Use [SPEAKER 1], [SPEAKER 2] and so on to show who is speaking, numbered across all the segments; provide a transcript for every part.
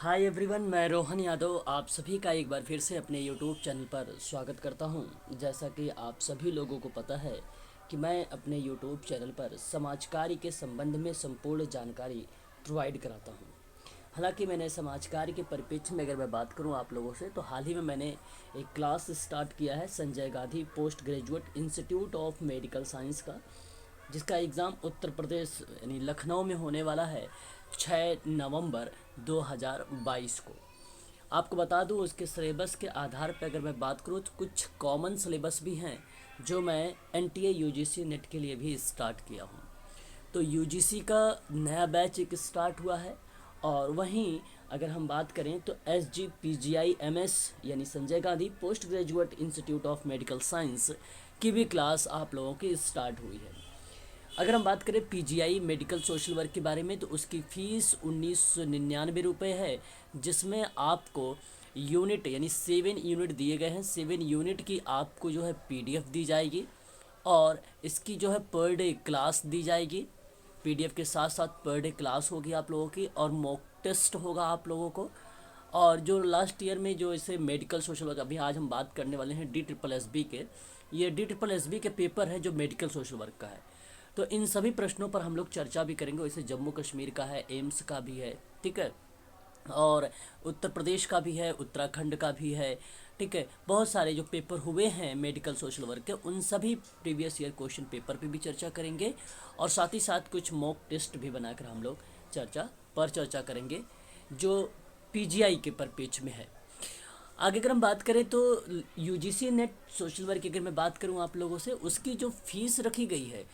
[SPEAKER 1] Hi everyone, मैं रोहन यादव आप सभी का एक बार फिर से अपने यूट्यूब चैनल पर स्वागत करता हूं। जैसा कि आप सभी लोगों को पता है कि मैं अपने यूट्यूब चैनल पर समाज कार्य के संबंध में संपूर्ण जानकारी प्रोवाइड कराता हूं। हालांकि मैंने समाज कार्य के परिप्रेक्ष्य में अगर मैं बात करूं आप लोगों से, तो हाल ही में मैंने एक क्लास स्टार्ट किया है Sanjay Gandhi post graduate institute of medical science का, जिसका एग्ज़ाम उत्तर प्रदेश यानी लखनऊ में होने वाला है 6 नवंबर 2022 को। आपको बता दूं, उसके सिलेबस के आधार पर अगर मैं बात करूं तो कुछ कॉमन सिलेबस भी हैं जो मैं एनटीए यूजीसी नेट के लिए भी स्टार्ट किया हूं। तो यूजीसी का नया बैच एक स्टार्ट हुआ है, और वहीं अगर हम बात करें तो SGPGI-MS यानी Sanjay Gandhi post graduate institute of medical science की भी क्लास आप लोगों की स्टार्ट हुई है। अगर हम बात करें पीजीआई मेडिकल सोशल वर्क के बारे में, तो उसकी फ़ीस 1999 है, जिसमें आपको यूनिट यानी 7 यूनिट दिए गए हैं। 7 यूनिट की आपको जो है पीडीएफ दी जाएगी, और इसकी जो है पर डे क्लास दी जाएगी। पीडीएफ के साथ साथ पर डे क्लास होगी आप लोगों की, और मॉक टेस्ट होगा आप लोगों को। और जो लास्ट ईयर में जो इसे मेडिकल सोशल वर्क, अभी आज हम बात करने वाले हैं DSSB के, ये DSSB के पेपर है जो मेडिकल सोशल वर्क का है। तो इन सभी प्रश्नों पर हम लोग चर्चा भी करेंगे। वैसे जम्मू कश्मीर का है, एम्स का भी है, ठीक है, और उत्तर प्रदेश का भी है, उत्तराखंड का भी है, ठीक है। बहुत सारे जो पेपर हुए हैं मेडिकल सोशल वर्क के, उन सभी प्रीवियस ईयर क्वेश्चन पेपर पे भी चर्चा करेंगे, और साथ ही साथ कुछ मॉक टेस्ट भी बनाकर हम लोग चर्चा करेंगे जो पीजीआई के परिप्रेक्ष्य में है। आगे अगर हम बात करें तो यूजीसी नेट सोशल वर्क की अगर मैं बात करूं आप लोगों से, उसकी जो फीस रखी गई है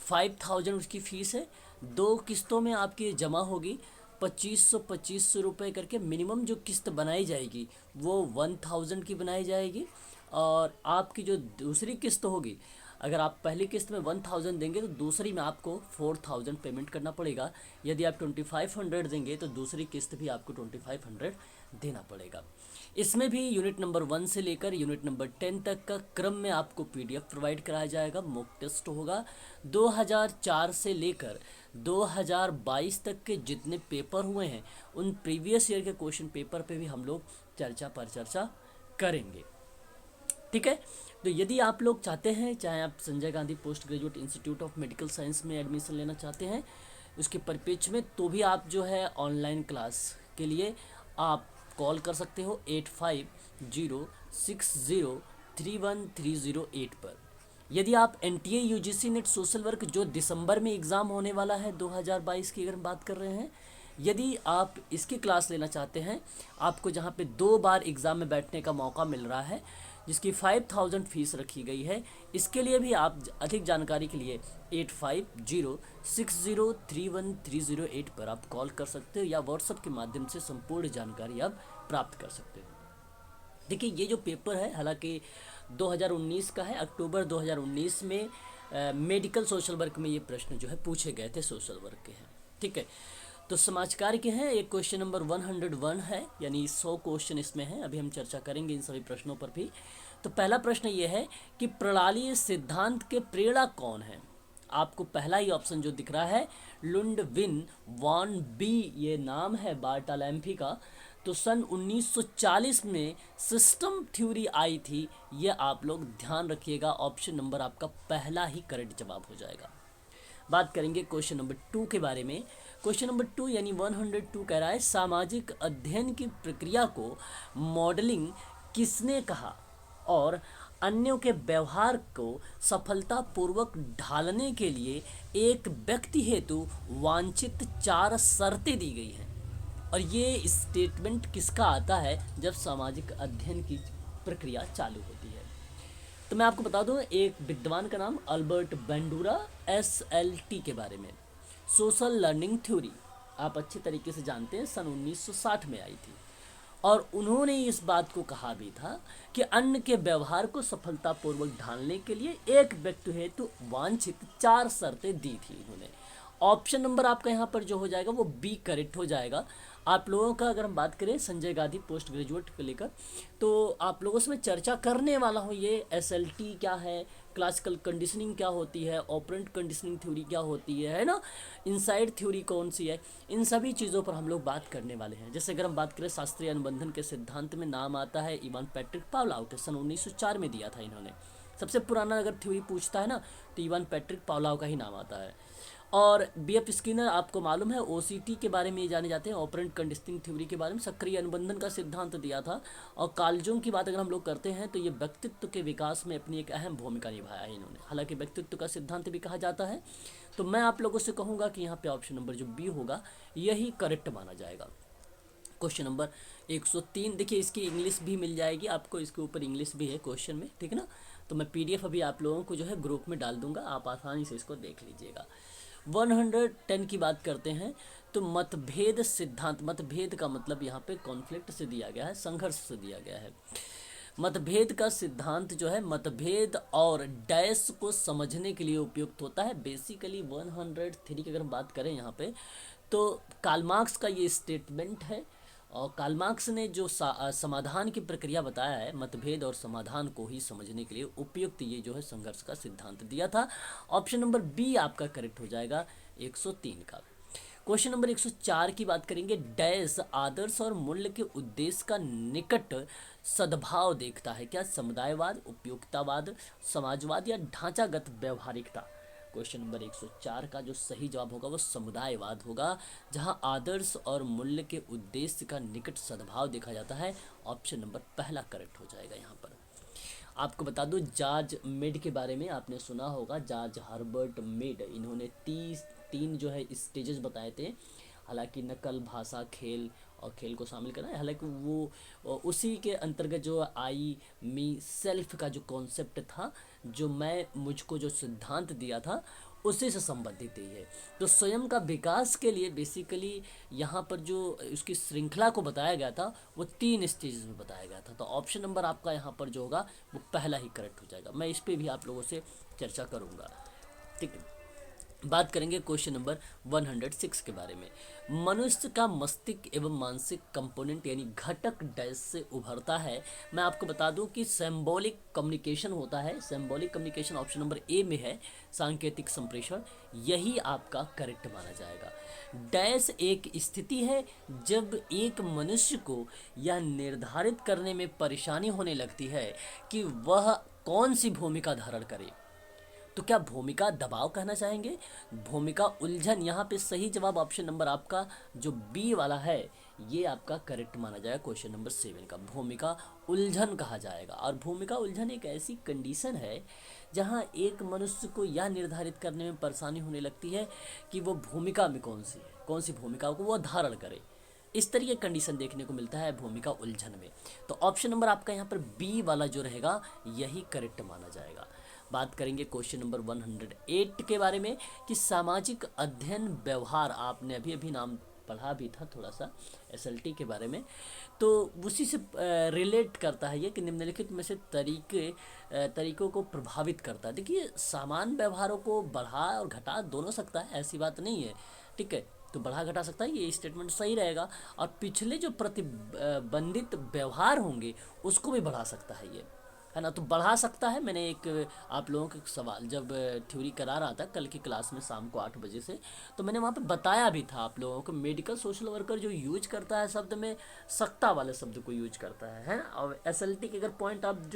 [SPEAKER 1] 5000 उसकी फ़ीस है। 2 किस्तों में आपकी जमा होगी, 2500 रुपये करके। मिनिमम जो किस्त बनाई जाएगी वो 1000 की बनाई जाएगी, और आपकी जो दूसरी किस्त होगी, अगर आप पहली किस्त में 1000 देंगे तो दूसरी में आपको 4000 पेमेंट करना पड़ेगा। यदि आप 2500 देंगे तो दूसरी किस्त भी आपको 2500 देना पड़ेगा। इसमें भी यूनिट नंबर 1 से लेकर यूनिट नंबर 10 तक का क्रम में आपको पीडीएफ प्रोवाइड कराया जाएगा। मॉक टेस्ट होगा। 2004 से लेकर 2022 तक के जितने पेपर हुए हैं, उन प्रीवियस ईयर के क्वेश्चन पेपर पे भी हम लोग चर्चा करेंगे, ठीक है। तो यदि आप लोग चाहते हैं, चाहे आप Sanjay Gandhi post graduate institute of medical science में एडमिशन लेना चाहते हैं उसके परिप्रेक्ष्य में, तो भी आप जो है ऑनलाइन क्लास के लिए आप कॉल कर सकते हो 8506031308 पर। यदि आप NTA UGC net social work जो दिसंबर में एग्ज़ाम होने वाला है 2022 की अगर हम बात कर रहे हैं, यदि आप इसकी क्लास लेना चाहते हैं, आपको जहां पे 2 बार एग्ज़ाम में बैठने का मौका मिल रहा है, जिसकी 5000 फीस रखी गई है, इसके लिए भी आप अधिक जानकारी के लिए 8506031308 पर आप कॉल कर सकते हो, या व्हाट्सएप के माध्यम से संपूर्ण जानकारी आप प्राप्त कर सकते हो। देखिए, ये जो पेपर है हालांकि 2019 का है। अक्टूबर 2019 में मेडिकल सोशल वर्क में ये प्रश्न जो है पूछे गए थे, सोशल वर्क के हैं, ठीक है। तो समाज कार्य के हैं। एक क्वेश्चन नंबर 101 है, यानी 100 क्वेश्चन इसमें हैं। अभी हम चर्चा करेंगे इन सभी प्रश्नों पर भी। तो पहला प्रश्न ये है कि प्रणाली सिद्धांत के प्रेरणा कौन है। आपको पहला ही ऑप्शन जो दिख रहा है, लुंडविन वॉन बी, ये नाम है बार्टालैम्फी का। तो सन 1940 में सिस्टम थ्योरी आई थी। ये आप लोग ध्यान रखिएगा। ऑप्शन नंबर आपका पहला ही करेक्ट जवाब हो जाएगा। बात करेंगे क्वेश्चन नंबर 2 के बारे में। क्वेश्चन नंबर 2 यानी 102 कह रहा है, सामाजिक अध्ययन की प्रक्रिया को मॉडलिंग किसने कहा, और अन्यों के व्यवहार को सफलतापूर्वक ढालने के लिए एक व्यक्ति हेतु वांछित 4 शर्तें दी गई हैं। और ये स्टेटमेंट किसका आता है जब सामाजिक अध्ययन की प्रक्रिया चालू होती है। तो मैं आपको बता दूं, एक विद्वान का नाम अल्बर्ट बेंडूरा, SLT के बारे में, सोशल लर्निंग थ्योरी आप अच्छे तरीके से जानते हैं, सन 1960 में आई थी। और उन्होंने इस बात को कहा भी था कि अन्य के व्यवहार को सफलतापूर्वक ढालने के लिए एक व्यक्ति हेतु वांछित 4 शर्तें दी थी इन्होंने। ऑप्शन नंबर आपका यहाँ पर जो हो जाएगा वो बी करेक्ट हो जाएगा। आप लोगों का अगर हम बात करें संजय गांधी पोस्ट ग्रेजुएट को लेकर, तो आप लोगों से मैं चर्चा करने वाला हूँ ये एसएलटी क्या है, क्लासिकल कंडीशनिंग क्या होती है, ऑपरेंट कंडीशनिंग थ्योरी क्या होती है ना, इनसाइड थ्योरी कौन सी है, इन सभी चीज़ों पर हम लोग बात करने वाले हैं। जैसे अगर हम बात करें शास्त्रीय अनुबंधन के सिद्धांत में नाम आता है इवान पैट्रिक पावलोव के, सन 1904 में दिया था इन्होंने। सबसे पुराना अगर थ्योरी पूछता है ना तो इवान पैट्रिक पावलोव का ही नाम आता है। और बीएफ स्किनर आपको मालूम है ओसीटी के बारे में ये जाने जाते हैं, ऑपरेंट कंडीशनिंग थ्योरी के बारे में, सक्रिय अनुबंधन का सिद्धांत दिया था। और कार्ल जुंग की बात अगर हम लोग करते हैं तो ये व्यक्तित्व के विकास में अपनी एक अहम भूमिका निभाया है इन्होंने, हालांकि व्यक्तित्व का सिद्धांत भी कहा जाता है। तो मैं आप लोगों से कहूँगा कि यहाँ पे ऑप्शन नंबर जो बी होगा यही करेक्ट माना जाएगा। क्वेश्चन नंबर 103, देखिए इसकी इंग्लिश भी मिल जाएगी आपको, इसके ऊपर इंग्लिश भी है क्वेश्चन में, ठीक है ना। तो मैं पीडीएफ अभी आप लोगों को जो है ग्रुप में डाल दूंगा, आप आसानी से इसको देख लीजिएगा। 110 की बात करते हैं तो मतभेद सिद्धांत, मतभेद का मतलब यहाँ पे कॉन्फ्लिक्ट से दिया गया है, संघर्ष से दिया गया है। मतभेद का सिद्धांत जो है मतभेद और डैश को समझने के लिए उपयुक्त होता है। बेसिकली 103 की अगर हम बात करें यहाँ पे तो कार्ल मार्क्स का ये स्टेटमेंट है, और कार्ल मार्क्स ने जो समाधान की प्रक्रिया बताया है, मतभेद और समाधान को ही समझने के लिए उपयुक्त ये जो है संघर्ष का सिद्धांत दिया था। ऑप्शन नंबर बी आपका करेक्ट हो जाएगा 103 का। क्वेश्चन नंबर 104 की बात करेंगे, डैश आदर्श और मूल्य के उद्देश्य का निकट सद्भाव देखता है, क्या समुदायवाद, उपयुक्तावाद, समाजवाद या ढांचागत व्यवहारिकता। क्वेश्चन नंबर 104 का जो सही जवाब होगा वो समुदायवाद होगा, जहां आदर्श और मूल्य के उद्देश्य का निकट सद्भाव देखा जाता है। ऑप्शन नंबर पहला करेक्ट हो जाएगा यहाँ पर। आपको बता दूं जॉर्ज मेड के बारे में आपने सुना होगा, जॉर्ज हर्बर्ट मेड, इन्होंने 3 जो है स्टेजेस बताए थे। हालांकि नकल, भाषा, खेल और खेल को शामिल करना है, हालांकि वो उसी के अंतर्गत जो आई मी सेल्फ का जो कॉन्सेप्ट था, जो मैं मुझको जो सिद्धांत दिया था उसी से संबंधित ही है। तो स्वयं का विकास के लिए बेसिकली यहाँ पर जो उसकी श्रृंखला को बताया गया था वो 3 स्टेजेस में बताया गया था। तो ऑप्शन नंबर आपका यहाँ पर जो होगा वो पहला ही करेक्ट हो जाएगा। मैं इस पर भी आप लोगों से चर्चा करूँगा, ठीक है। बात करेंगे क्वेश्चन नंबर 106 के बारे में। मनुष्य का मस्तिष्क एवं मानसिक कंपोनेंट यानी घटक डैश से उभरता है। मैं आपको बता दूं कि सिंबॉलिक कम्युनिकेशन होता है, symbolic communication option number A में है, सांकेतिक संप्रेषण, यही आपका करेक्ट माना जाएगा। डैश एक स्थिति है जब एक मनुष्य को यह निर्धारित करने में परेशानी होने लगती है कि वह कौन सी भूमिका धारण करे। तो क्या भूमिका दबाव कहना चाहेंगे, भूमिका उलझन। यहाँ पे सही जवाब ऑप्शन नंबर आपका जो बी वाला है ये आपका करेक्ट माना जाएगा। क्वेश्चन नंबर 7 का भूमिका उलझन कहा जाएगा। और भूमिका उलझन एक ऐसी कंडीशन है जहाँ एक मनुष्य को यह निर्धारित करने में परेशानी होने लगती है कि वो भूमिका में कौन सी भूमिका को वो धारण करे। इस तरीके कंडीशन देखने को मिलता है भूमिका उलझन में। तो ऑप्शन नंबर आपका यहाँ पर बी वाला जो रहेगा यही करेक्ट माना जाएगा। बात करेंगे क्वेश्चन नंबर 108 के बारे में कि सामाजिक अध्ययन व्यवहार, आपने अभी नाम पढ़ा भी था थोड़ा सा एसएलटी के बारे में, तो उसी से रिलेट करता है ये कि निम्नलिखित में से तरीकों को प्रभावित करता है। देखिए समान व्यवहारों को बढ़ा और घटा दोनों सकता है, ऐसी बात नहीं है, ठीक है। तो बढ़ा घटा सकता है, ये स्टेटमेंट सही रहेगा। और पिछले जो प्रतिबंधित व्यवहार होंगे उसको भी बढ़ा सकता है ये, है ना। तो बढ़ा सकता है। मैंने एक आप लोगों के सवाल जब थ्योरी करा रहा था कल की क्लास में शाम को 8 बजे से, तो मैंने वहाँ पे बताया भी था आप लोगों को, मेडिकल सोशल वर्कर जो यूज करता है शब्द में सत्ता वाले शब्द को यूज करता है। और एसएलटी के अगर पॉइंट आप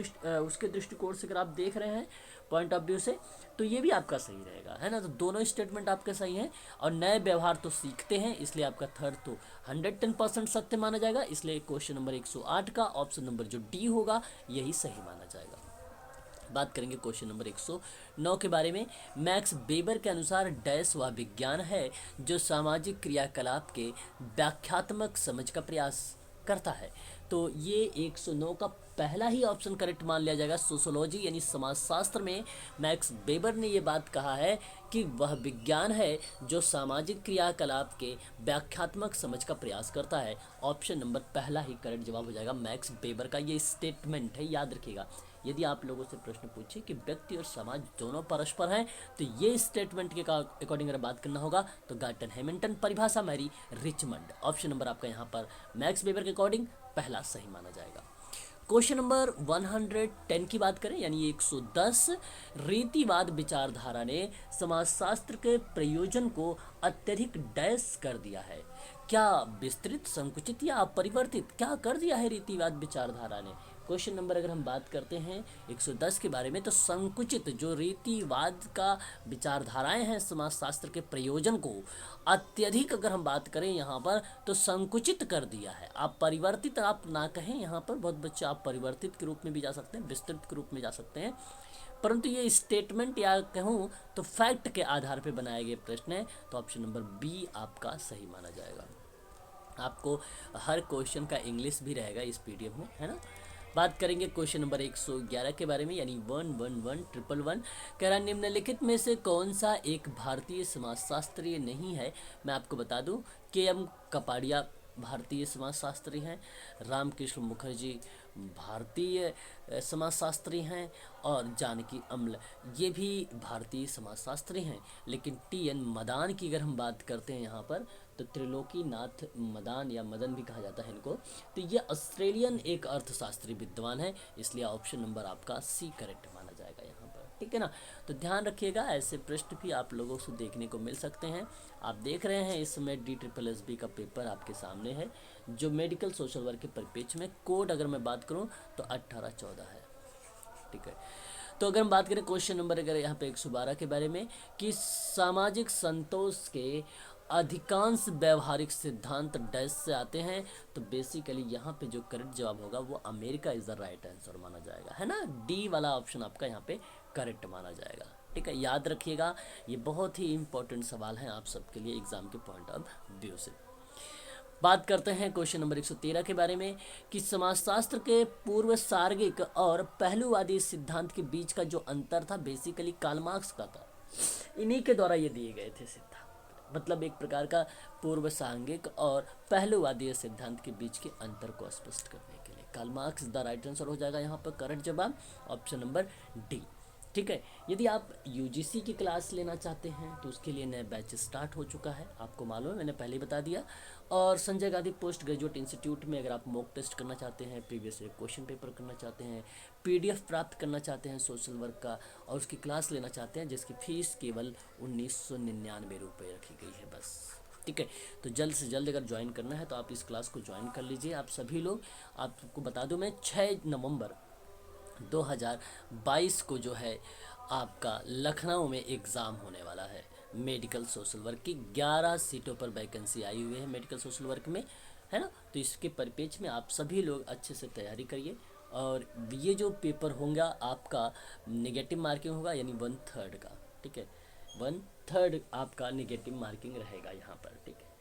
[SPEAKER 1] उसके दृष्टिकोण से अगर आप देख रहे हैं पॉइंट ऑफ व्यू से, तो ये भी आपका सही रहेगा, है ना। तो दोनों स्टेटमेंट आपके सही हैं। और नए व्यवहार तो सीखते हैं, इसलिए आपका थर्ड तो 110% सत्य माना जाएगा। इसलिए क्वेश्चन नंबर 108 का ऑप्शन नंबर जो डी होगा यही सही माना जाएगा। बात करेंगे क्वेश्चन नंबर 109 के बारे में। मैक्स वेबर के अनुसार डैश वह विज्ञान है जो सामाजिक क्रियाकलाप के व्याख्यात्मक समझ का प्रयास करता है। तो ये 109 का पहला ही ऑप्शन करेक्ट मान लिया जाएगा। सोशोलॉजी यानी समाजशास्त्र में मैक्स वेबर ने ये बात कहा है कि वह विज्ञान है जो सामाजिक क्रियाकलाप के व्याख्यात्मक समझ का प्रयास करता है। ऑप्शन नंबर पहला ही करेक्ट जवाब हो जाएगा। मैक्स वेबर का ये स्टेटमेंट है, याद रखिएगा, यदि आप लोगों से प्रश्न पूछे कि व्यक्ति और समाज दोनों परस्पर हैं, तो ये स्टेटमेंट के अकॉर्डिंग अगर बात करना होगा तो गार्टन हैमिल्टन, परिभाषा मैरी रिचमंड। ऑप्शन नंबर आपका यहाँ पर मैक्स वेबर के अकॉर्डिंग पहला सही माना जाएगा। क्वेश्चन नंबर 110 की बात करें यानी 110, रीतिवाद विचारधारा ने समाजशास्त्र के प्रयोजन को अत्यधिक डैश कर दिया है। क्या विस्तृत, संकुचित या अपरिवर्तित, क्या कर दिया है रीतिवाद विचारधारा ने? क्वेश्चन नंबर अगर हम बात करते हैं 110 के बारे में, तो संकुचित जो रीतिवाद का विचारधाराएं हैं समाजशास्त्र के प्रयोजन को अत्यधिक अगर हम बात करें यहाँ पर तो संकुचित कर दिया है। आप परिवर्तित आप ना कहें, यहाँ पर बहुत बच्चे आप परिवर्तित के रूप में भी जा सकते हैं, विस्तृत के रूप में जा सकते हैं, परंतु ये स्टेटमेंट या कहूँ तो फैक्ट के आधार पर बनाए गए प्रश्न है, तो ऑप्शन नंबर बी आपका सही माना जाएगा। आपको हर क्वेश्चन का इंग्लिश भी रहेगा इस पीडीएफ में, है ना। बात करेंगे क्वेश्चन नंबर 111 के बारे में यानी 111111 कह रहा निम्नलिखित में से कौन सा एक भारतीय समाजशास्त्री नहीं है। मैं आपको बता दूं के.एम. कपाड़िया भारतीय समाजशास्त्री हैं, रामकृष्ण मुखर्जी भारतीय समाजशास्त्री हैं और जानकी अम्ल ये भी भारतीय समाजशास्त्री हैं। लेकिन टी.एन. मदान की अगर हम बात करते हैं यहाँ पर तो त्रिलोकीनाथ मदान या मदन भी कहा जाता है इनको, तो ये ऑस्ट्रेलियन एक अर्थशास्त्री विद्वान है, इसलिए ऑप्शन नंबर आपका सी करेक्ट माना जाएगा यहाँ पर, ठीक है ना। तो ध्यान रखिएगा, ऐसे प्रश्न भी आप लोगों से देखने को मिल सकते हैं। आप देख रहे हैं इस समय DSSB का पेपर आपके सामने है, जो मेडिकल सोशल वर्क के परिपेक्ष में कोड अगर मैं बात करूँ तो 1814 है, ठीक है। तो अगर हम बात करें क्वेश्चन नंबर अगर यहाँ पे 112 के बारे में कि सामाजिक संतोष के अधिकांश व्यवहारिक सिद्धांत डैश से आते हैं, तो बेसिकली यहाँ पे जो करेक्ट जवाब होगा वो America is the right answer माना जाएगा, है ना। डी वाला ऑप्शन आपका यहाँ पे करेक्ट माना जाएगा, ठीक है। याद रखिएगा, ये बहुत ही इंपॉर्टेंट सवाल है आप सबके लिए एग्जाम के पॉइंट ऑफ व्यू से। बात करते हैं क्वेश्चन नंबर 113 के बारे में कि समाजशास्त्र के पूर्व सार्गिक और पहलूवादी सिद्धांत के बीच का जो अंतर था बेसिकली कार्ल मार्क्स का था, इन्हीं के द्वारा ये दिए गए थे सिद्धांत। मतलब एक प्रकार का पूर्व सांघिक और पहलूवादी सिद्धांत के बीच के अंतर को स्पष्ट करने के लिए Karl Marx the right answer हो जाएगा यहाँ पर करेक्ट जवाब ऑप्शन नंबर डी, ठीक है। यदि आप यूजीसी की क्लास लेना चाहते हैं तो उसके लिए नया बैच स्टार्ट हो चुका है, आपको मालूम है, मैंने पहले बता दिया। और Sanjay Gandhi post graduate institute में अगर आप मॉक टेस्ट करना चाहते हैं, प्रीवियस क्वेश्चन पेपर करना चाहते हैं, पीडीएफ प्राप्त करना चाहते हैं सोशल वर्क का और उसकी क्लास लेना चाहते हैं, जिसकी फ़ीस केवल 1999 रुपये रखी गई है बस, ठीक है। तो जल्द से जल्द अगर ज्वाइन करना है तो आप इस क्लास को ज्वाइन कर लीजिए आप सभी लोग। आपको बता दूं मैं 6 नवंबर 2022 को जो है आपका लखनऊ में एग्ज़ाम होने वाला है मेडिकल सोशल वर्क की। 11 सीटों पर वैकेंसी आई हुई है मेडिकल सोशल वर्क में, है ना। तो इसके परिपेक्ष में आप सभी लोग अच्छे से तैयारी करिए। और ये जो पेपर होगा आपका नेगेटिव मार्किंग होगा यानी 1/3 का, ठीक है, 1/3 आपका नेगेटिव मार्किंग रहेगा यहाँ पर, ठीक है।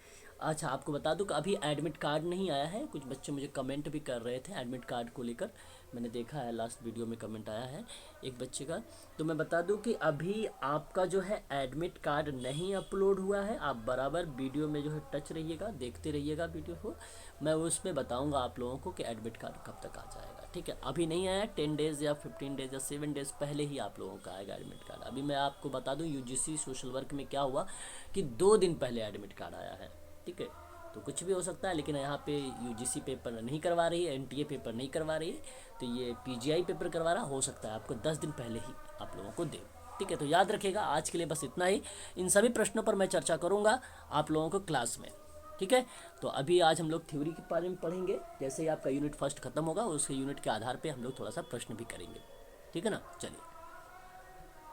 [SPEAKER 1] अच्छा, आपको बता दूं कि अभी एडमिट कार्ड नहीं आया है, कुछ बच्चे मुझे कमेंट भी कर रहे थे एडमिट कार्ड को लेकर, मैंने देखा है लास्ट वीडियो में कमेंट आया है एक बच्चे का। तो मैं बता दूं कि अभी आपका जो है एडमिट कार्ड नहीं अपलोड हुआ है, आप बराबर वीडियो में जो है टच रहिएगा, देखते रहिएगा वीडियो को, मैं उसमें बताऊंगा आप लोगों को कि एडमिट कार्ड कब तक आ जाएगा, ठीक है। अभी नहीं आया, 10 डेज़ या 15 डेज़ या 7 डेज़ पहले ही आप लोगों का आएगा एडमिट कार्ड। अभी मैं आपको बता दूँ यूजीसी सोशल वर्क में क्या हुआ कि 2 दिन पहले एडमिट कार्ड आया है, ठीक है। तो कुछ भी हो सकता है, लेकिन यहाँ पे यूजीसी पेपर नहीं करवा रही है, एनटीए पेपर नहीं करवा रही है, तो ये पीजीआई पेपर करवा रहा, हो सकता है आपको 10 दिन पहले ही आप लोगों को दे, ठीक है। तो याद रखिएगा, आज के लिए बस इतना ही। इन सभी प्रश्नों पर मैं चर्चा करूँगा आप लोगों को क्लास में, ठीक है। तो अभी आज हम लोग थ्योरी के बारे में पढ़ेंगे, जैसे ही आपका यूनिट फर्स्ट खत्म होगा उसके यूनिट के आधार पर हम लोग थोड़ा सा प्रश्न भी करेंगे, ठीक है ना। चलिए।